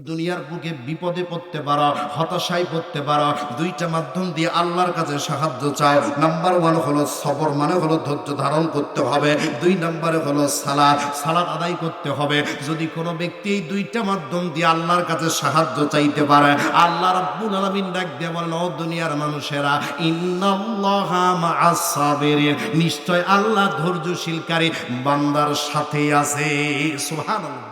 দুনিয়ার বুকে বিপদে পড়তে পারো, হতাশায় পড়তে পারো, দুইটা মাধ্যম দিয়ে আল্লাহর কাছে সাহায্য চাও। নাম্বার ওয়ান হলো সবর, মানে হলো ধৈর্য ধারণ করতে হবে। দুই নম্বরে হলো সালাত, সালাত আদায় করতে হবে। যদি কোনো ব্যক্তি এই দুইটা মাধ্যম দিয়ে আল্লাহর কাছে সাহায্য চাইতে পারে, আল্লাহ রাব্বুল আলামিন ডাক দিয়ে বলেন, ও দুনিয়ার মানুষেরা, ইন্নাল্লাহা মাআস সাবিরিন, নিশ্চয় আল্লাহ ধৈর্যশীলকারী বান্দার সাথে আছে। সুবহানাল্লাহ।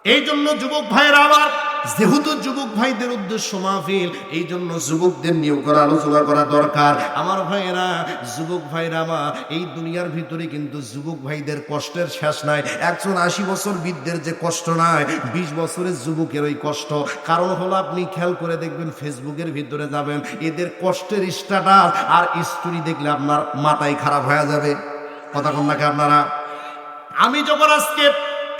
এই জন্য যুবক ভাইরা আমার, যেহেতু যুবক ভাইদের উদ্দেশ্য মাহফিল, এই জন্য যুবকদের নিয়েও আলোচনা করা দরকার। আমার ভাইরা, যুবক ভাইরা আমার, এই দুনিয়ার ভিতরে কিন্তু যুবক ভাইদের কষ্টের শেষ নাই। একজন 80 বছর বৃদ্ধের যে কষ্ট নাই, 20 বছরের যুবকের ওই কষ্ট। কারণ হলো, আপনি খেয়াল করে দেখবেন, ফেসবুকের ভিতরে যাবেন, এদের কষ্টের স্ট্যাটাস আর স্টোরি দেখলে আপনার মাথায় খারাপ হয়ে যাবে। কথা কন নাকি আপনারা? আমি যখন আজকে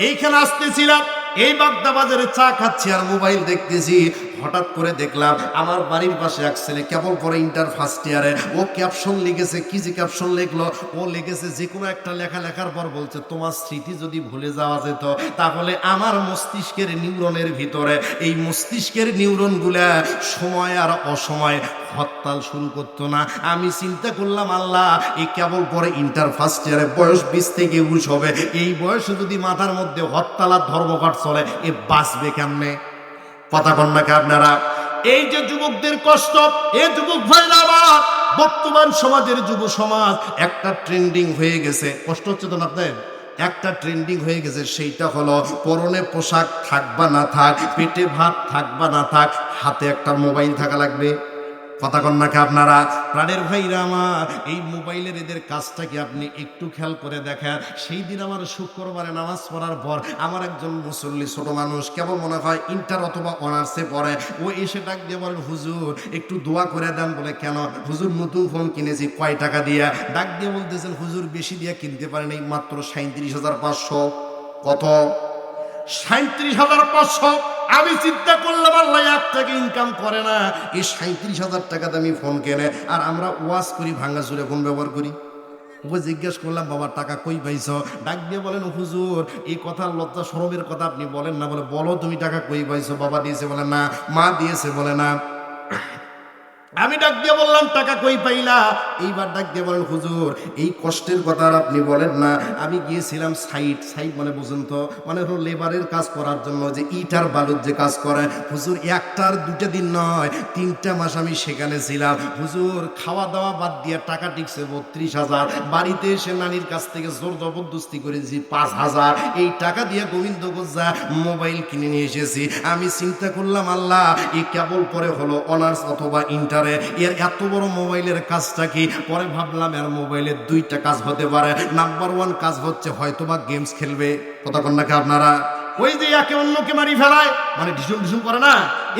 এইখানে আসতেছিলাম, এই বাগদা বাজারে চা খাচ্ছি আর মোবাইল দেখতেছি, হঠাৎ করে দেখলাম আমার বাড়ির পাশে এক ছেলে কেবল পরে ইন্টার ফার্স্ট ইয়ারে, ও ক্যাপশন লিখেছে। কি যে ক্যাপশন লিখলো, ও লিখেছে যে কোনো একটা লেখা লেখার পর বলছে, তোমার স্মৃতি যদি ভুলে যাওয়া যেত, তাহলে আমার মস্তিষ্কের নিউরনের ভিতরে, এই মস্তিষ্কের নিউরনগুলা সময় আর অসময় হরতাল শুরু করতো না। আমি চিন্তা করলাম, আল্লাহ, এই কেবল পরে ইন্টার ফার্স্ট ইয়ারে, বয়স 20 থেকে 19 হবে, এই বয়সে যদি মাথার মধ্যে হরতাল আর ধর্মঘট চলে, এ বাঁচবে কেমনে? কথা কন নাকি আপনারা? এই যে যুবকদের কষ্ট, এ যুবক ভাইরা আমার, বর্তমান সমাজের যুব সমাজ একটা ট্রেন্ডিং হয়ে গেছে। কষ্ট হচ্ছে তো না আপনাদের? একটা ট্রেন্ডিং হয়ে গেছে, সেইটা হলো পরনে পোশাক থাক বা না থাক, পেটে ভাত থাক বা না থাক, হাতে একটা মোবাইল থাকা লাগবে। কথা কন নাকি আপনারা? প্রাণের ভাইরা আমার, এই মোবাইলের এদের কাজটা কি আপনি একটু খেয়াল করে দেখেন। সেই দিন আমার শুক্রবারে নামাজ পড়ার পর আমার একজন মুসল্লি, ছোট মানুষ, কেবল মনে হয় ইন্টার অথবা অনার্সে পড়ে, ও এসে ডাক দিয়ে বলেন, হুজুর একটু দোয়া করে দেন। বলে, কেন? হুজুর নতুন ফোন কিনেছি। কয় টাকা দিয়া? ডাক দিয়ে বলতেছেন, হুজুর বেশি দিয়ে কিনতে পারেন, এই মাত্র 37,500। কত? 37,500। আমি চিন্তা করলাম, আল্লাহ 1 টাকা ইনকাম করে না, এই 37,000 টাকা দামি ফোন কেনে, আর আমরা ওয়াজ করি, ভাঙ্গা চুরে ফোন ব্যবহার করি। ওকে জিজ্ঞেস করলাম, বাবা টাকা কই পাইছ? ডাক দিয়ে বলেন, হুজুর এই কথা লজ্জা শরমের কথা আপনি বলেন না। বলে, বলো তুমি টাকা কই পাইছো? বাবা দিয়েছে? বলে না। মা দিয়েছে? বলে না। আমি ডাক দিয়ে বললাম, টাকা কই পাইলা? এইবার ডাক দিয়ে বলেন, হুজুর এই কষ্টের কথা আর আপনি বলেন না। আমি গিয়েছিলাম সাইট মানে বুঝুন তো, মানে হলো লেবারের কাজ করার জন্য, যে ইটার বালুর যে কাজ করে। হুজুর একটার 2টা দিন নয়, 3টা মাস আমি সেখানে ছিলাম। হুজুর খাওয়া দাওয়া বাদ দিয়ে টাকা টিকছে 32,000। বাড়িতে এসে নানির কাছ থেকে জোর জবরদস্তি করেছি 5,000। এই টাকা দিয়ে গোবিন্দগঞ্জা মোবাইল কিনে নিয়ে এসেছি। আমি চিন্তা করলাম, আল্লাহ, এই কেবল পরে হলো অনার্স অথবা ইন্টার, এর এত বড় মোবাইলের কাজটা কি? পরে ভাবলাম, এর মোবাইলের 2টা কাজ হতে পারে। নাম্বার 1 কাজ হচ্ছে হয়তোবা গেমস খেলবে। কথা কন নাকি আপনারা? ওই যে একে অন্যকে মারি ফেলায়, মানে ঢিসুম ঢিসুম করে না,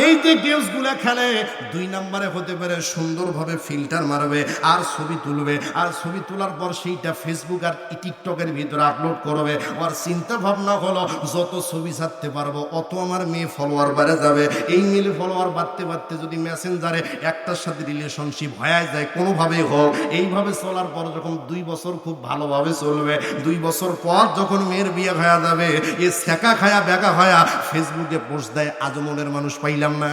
এই যে গেমস গুলা খেলে। 2 নম্বরে হতে পারে সুন্দরভাবে ফিল্টার মারবে আর ছবি তুলবে, আর ছবি তোলার পর সেইটা ফেসবুক আর টিকটকের ভিতরে আপলোড করবে। ওর চিন্তা ভাবনা হলো, যত ছবি ছাড়তে পারবো অত আমার মেয়ে ফলোয়ার বেড়ে যাবে। এই মেয়ে ফলোয়ার বাড়তে বাড়তে যদি মেসেঞ্জারে একটার সাথে রিলেশনশিপ হয়ে যায় কোনোভাবেই হোক, এইভাবে চলার পর যখন 2 বছর খুব ভালোভাবে চলবে, 2 বছর পর যখন মেয়ের বিয়ে হয়ে যাবে, এ শেখা খায়া বেকা হয়া ফেসবুকে পোস্ট দেয়, আজমনের মানুষ পাইলাম না।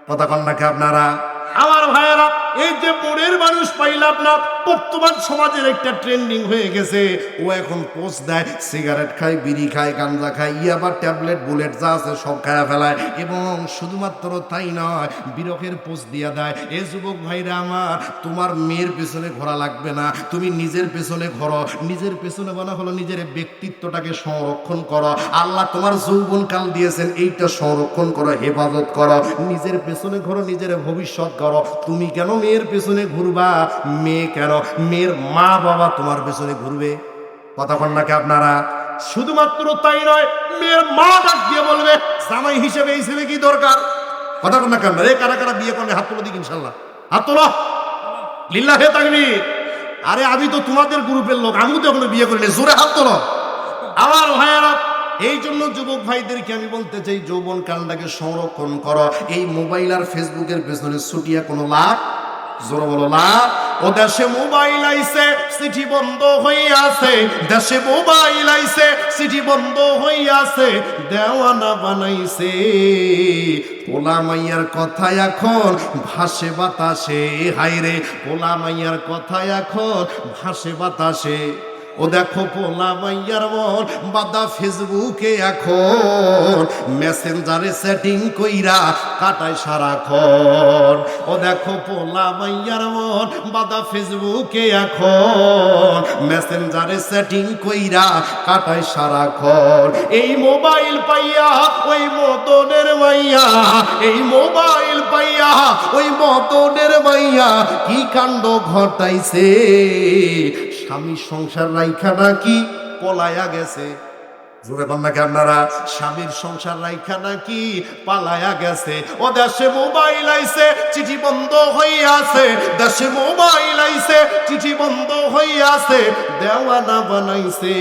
কথা কন নাকি আপনারা? আমার ভাইয়েরা, এই যে বোনের মানুষ পাইলাম না, বর্তমান সমাজের একটা ট্রেন্ডিং হয়ে গেছে। ও এখন পোস্ট দেয়, সিগারেট খায়, বিড়ি খায়, গাঞ্জা খায়, ইয়াবা ট্যাবলেট বুলেট যা আছে সব খায়া ফেলায়। এবং শুধুমাত্র তাই নয়, বিরহের পোস্ট দিয়া দেয়। এ যুবক ভাইরা আমার, তোমার মেয়ের পেছনে ঘোরা লাগবে না, তুমি নিজের পেছনে ঘোরো। নিজের পেছনে বলা হলো নিজের ব্যক্তিত্বটাকে সংরক্ষণ করো। আল্লাহ তোমার যৌবন কাল দিয়েছেন, এইটা সংরক্ষণ করো, হেফাজত করো। নিজের পেছনে ঘোরো, নিজের ভবিষ্যৎ করো। তুমি কেন মেয়ের পেছনে ঘুরবা? মেয়ে কেন, মেয়ের মা বাবা তোমার পেছনে ঘুরবে। কথা কন নাকি আপনারা? শুধুমাত্র তাই নয়, মেয়ের মা ডাক দিয়ে বলবে, জামাই হিসেবে এই ছেলে কি দরকার? কথা কন নাকি আপনারা? কারা কারা বিয়ে করলে হাত তোলো দিক, ইনশাল্লাহ হাত তোলো, লিল্লাহে তাকবীর। আরে আমি তো তোমাদের গ্রুপের লোক, আমি তো এখনো বিয়ে করিনি, জোরে হাত তোলো। আমার ভাইয়েরা, এই জন্য যুবক ভাইদেরকে আমি বলতে চাই, যৌবন কালটাকে সংরক্ষণ করো। এই মোবাইল আর ফেসবুকের পেছনে ছুটিয়া কোনো লাভ জোরে বলো না। ও দেশে মোবাইল আইছে চিঠি বন্ধ হইয়াছে, দেশে মোবাইল আইছে চিঠি বন্ধ হইয়াছে, দেওয়ানা বানাইছে। পোলা মাইয়ার কথা এখন ভাসে বাতাসে, হায়রে পোলা মাইয়ার কথা এখন ভাসে বাতাসে। ও দেখো পোলা মাইয়ার মন বাদা ফেসবুকে এখন, মেসেঞ্জারে সেটিং কইরা কাটায় সারাক্ষণ। ও দেখো পোলা মাইয়ার মন বাদা ফেসবুকে এখন, মেসেঞ্জারে সেটিং কইরা কাটায় সারাক্ষণ। এই মোবাইল পাইয়া ওই মদনের মাইয়া, এই মোবাইল পাইয়া ওই মদনের মাইয়া কি কাণ্ড ঘটাইছে। স্বামীর সংসার রাইখা নাকি পলায়া গেছে। জোরে বল নাকি আপনারা, স্বামীর সংসার রাইখা নাকি পালায়া গেছে। ও দেশে মোবাইল আইছে চিঠি বন্ধ হইয়াছে, দেশে মোবাইল আইছে চিঠি বন্ধ হইয়াছে, দেওয়ানা বানাইছে।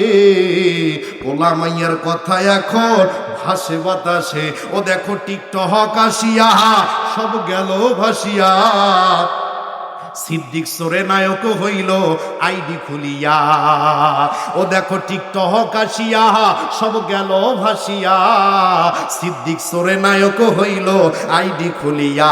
পোলা মাইয়ার কথা এখন ভাসে বাতাসে। ও দেখো টিকটক আসিয়া সব গেল ভাসিয়া, সিদ্দিক সোরে নায়ক হইল আইডি খুলিয়া। ও দেখো টিকটক আসিয়া সব গেল ভাসিয়া, সিদ্দিক সোরে নায়ক হইল আইডি খুলিয়া।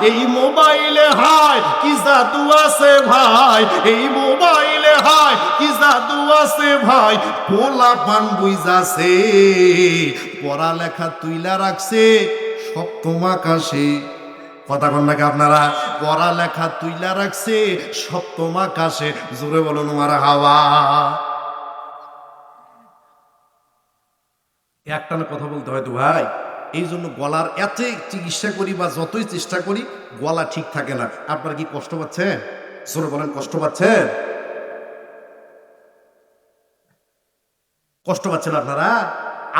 এই মোবাইলে হায় কি জাদু আছে ভাই, এই মোবাইলে হায় কি জাদু আছে ভাই। পোলা পান বুইজাছে, পড়ালেখা তুইলা রাখছে সপ্তম আকাশে। কথা কন নাকি আপনারা, পড়ালেখা তুইলা রাখছে সপ্তম আকাশে। জোরে বলুন মারহাবা। একটানা কথা বলতে হয় তো ভাই, এই জন্য গলার এত চিকিৎসা করি বা যতই চেষ্টা করি গলা ঠিক থাকে না। আপনারা কি কষ্ট পাচ্ছেন? জোরে বলেন, কষ্ট পাচ্ছেন? কষ্ট পাচ্ছেন আপনারা?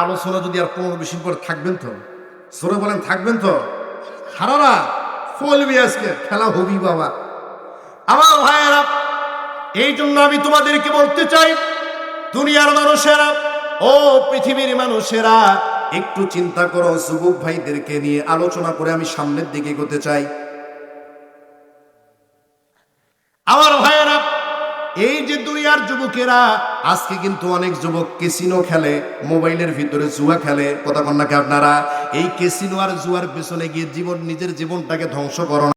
আলোচনা যদি আর 15-20 মিনিট পর থাকবেন তো? জোরে বলেন, থাকবেন তো? সারারা ফলবি, আজকে খেলা হবি বাবা। আমার ভাইয়েরা, এই জন্য আমি তোমাদেরকে বলতে চাই, দুনিয়ার মানুষেরা, ও পৃথিবীর মানুষেরা, একটু চিন্তা করো। যুবক ভাইদেরকে নিয়ে আলোচনা করে আমি সামনের দিকে এগোতে চাই। আমার ভাইয়েরা, এই যে দুনিয়ার যুবকেরা, আজকে কিন্তু অনেক যুবক ক্যাসিনো খেলে, মোবাইলের ভিতরে জুয়া খেলে। কথা কন নাকি আপনারা? এই ক্যাসিনো আর জুয়ার পেছনে গিয়ে নিজের জীবনটাকে ধ্বংস করো।